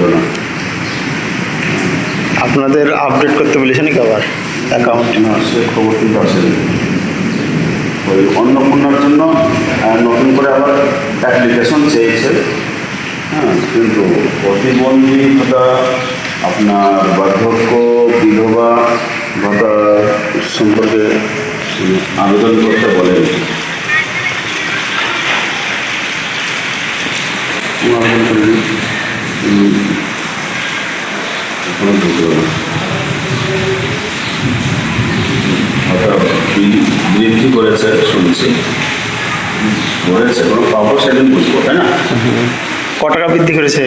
হলো না। আপনাদের আপডেট করতে বলেছে নাকি আবার অ্যাকাউন্ট? না, সে খবর কিন্তু আসেনি। ওই অন্নপূর্ণার জন্য নতুন করে আবার অ্যাপ্লিকেশন চেয়েছে। হ্যাঁ, কিন্তু প্রতিবন্ধী ভাতা, আপনার বার্ধক্য, বিধবা ভাতা সম্পর্কে আবেদন করতে বলেন। আবেদন করিনি, এখনো ঢুকলো না। ভাতা বৃদ্ধি করেছে শুনছি, করেছে, কোনো পাবো সেদিন বুঝবো, তাই না? ক টাকা বৃদ্ধি করেছে?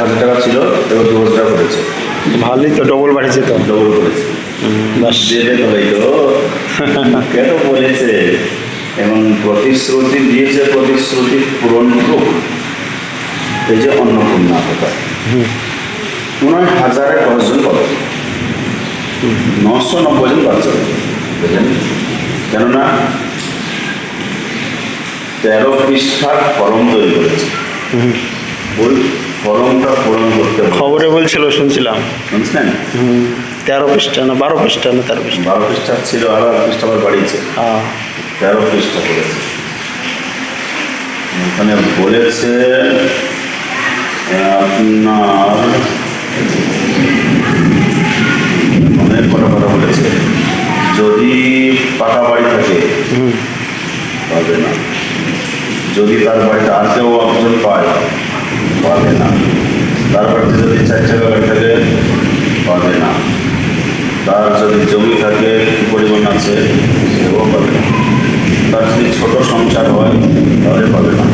1000 টাকা ছিল, এবার 2000 টাকা করেছে। ভালোই তো, ডবল বাড়িছে তো। ডবল করেছে। বাস। দেবে তো ভাই তো কেন বলেছে, এবং প্রতিশ্রুতি দিয়েছে, প্রতিশ্রুতি পূরণ হোক। এই যে অন্নপূর্ণা কথা, মনে হয় 1010 জন পাবে, 990 জন বাচ্চা বুঝলেন। কেননা 13 পৃষ্ঠার ফর্ম তৈরি করেছে, ওই ফর্মটা পূরণ করতে খবরে বলছিল, শুনছিলাম। শুনছেন? 13 পৃষ্ঠা না 12 পৃষ্ঠা না 13 পৃষ্ঠা? 12 পৃষ্ঠা ছিল, আরো 1 পৃষ্ঠা আবার বাড়িয়েছে, 13 পৃষ্ঠা করেছে। ওখানে বলেছে আপনার অনেক কথা বলেছে। যদি পাকা বাড়ি থাকে পাবে না, যদি তার বাড়িতে আর কেউ একজন পায় পাবে না, তার বাড়িতে যদি 4 চাকা গাড়ি থাকে পাবে না, তার যদি জমি থাকে পরিমাণ আছে সেও পাবে না, তার যদি ছোট সংসার হয় তাহলে পাবে না,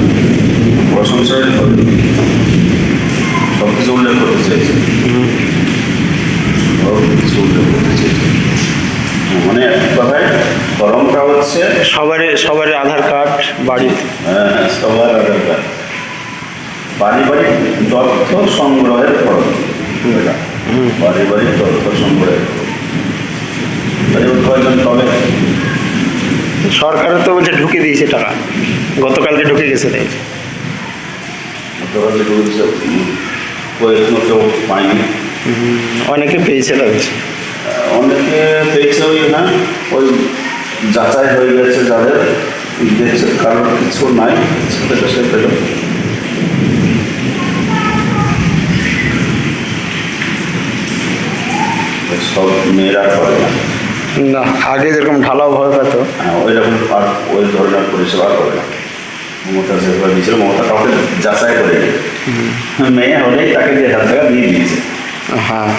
বড় সংসারে পাবে। সব কিছু উল্লেখ করতে চাইছে, সব কিছু উল্লেখ করতে চাইছে। মানে এক কথায় ফর্মটা হচ্ছে সবার আধার কার্ড বাড়ি। হ্যাঁ, সবার আধার কার্ড, পারিবারিক তথ্য সংগ্রহের ফর্ম, পারিবারিক তথ্য সংগ্রহের কয়জন পাবে? সরকারও তো বলছে ঢুকে দিয়েছে টাকা, গতকালকে ঢুকে গেছে। তাই গতকালকে ঢুকেছে, প্রয়ত্ন কেউ পায়নি, অনেকে পেয়েছে লাগছে। অনেকে পেয়েছে। ওই না, ওই যাচাই হয়ে গেছে যাদের, দেখছে কারোর কিছু নাই, সেটা সে পেল। সব মেয়েরা করে না, না, আগে যেরকম ঢালাও ভয় পেত, ওই রকম আর ওই ধরনের পরিষেবা করে না। মমতা যেভাবে দিয়েছিল, মমতা কাউকে যাচাই করে মেয়ে হলেই তাকে 1000 টাকা দিয়ে দিয়েছে। হ্যাঁ,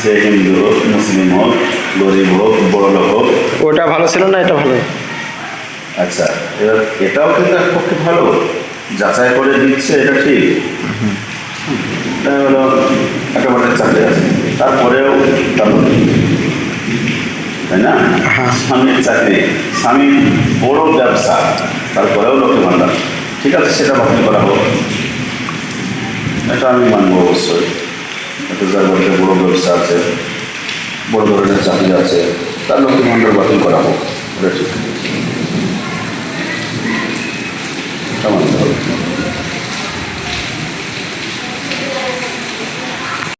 সে হিন্দু হোক, মুসলিম হোক, গরিব হোক, বড় লোক হোক। ওটা ভালো ছিল না, এটা ভালো? আচ্ছা, এবার এটাও কিন্তু এক পক্ষে ভালো, যাচাই করে দিচ্ছে, এটা ঠিক। এটা হলো একেবারে চাকরি আছে, তারপরেও তাই না? স্বামীর চাকরি, স্বামীর বড় ব্যবসা, তারপরেও লক্ষ্মী ভাণ্ডার, ঠিক আছে, সেটা বাতিল করা হোক, এটা আমি মানবো অবশ্যই। এত যার বাড়িতে বড় ব্যবসা আছে, বড় ধরনের চাকরি আছে, তার লক্ষ্মী ভাণ্ডার বাতিল করা হোক, এটা ঠিক, এটা মানতে হবে।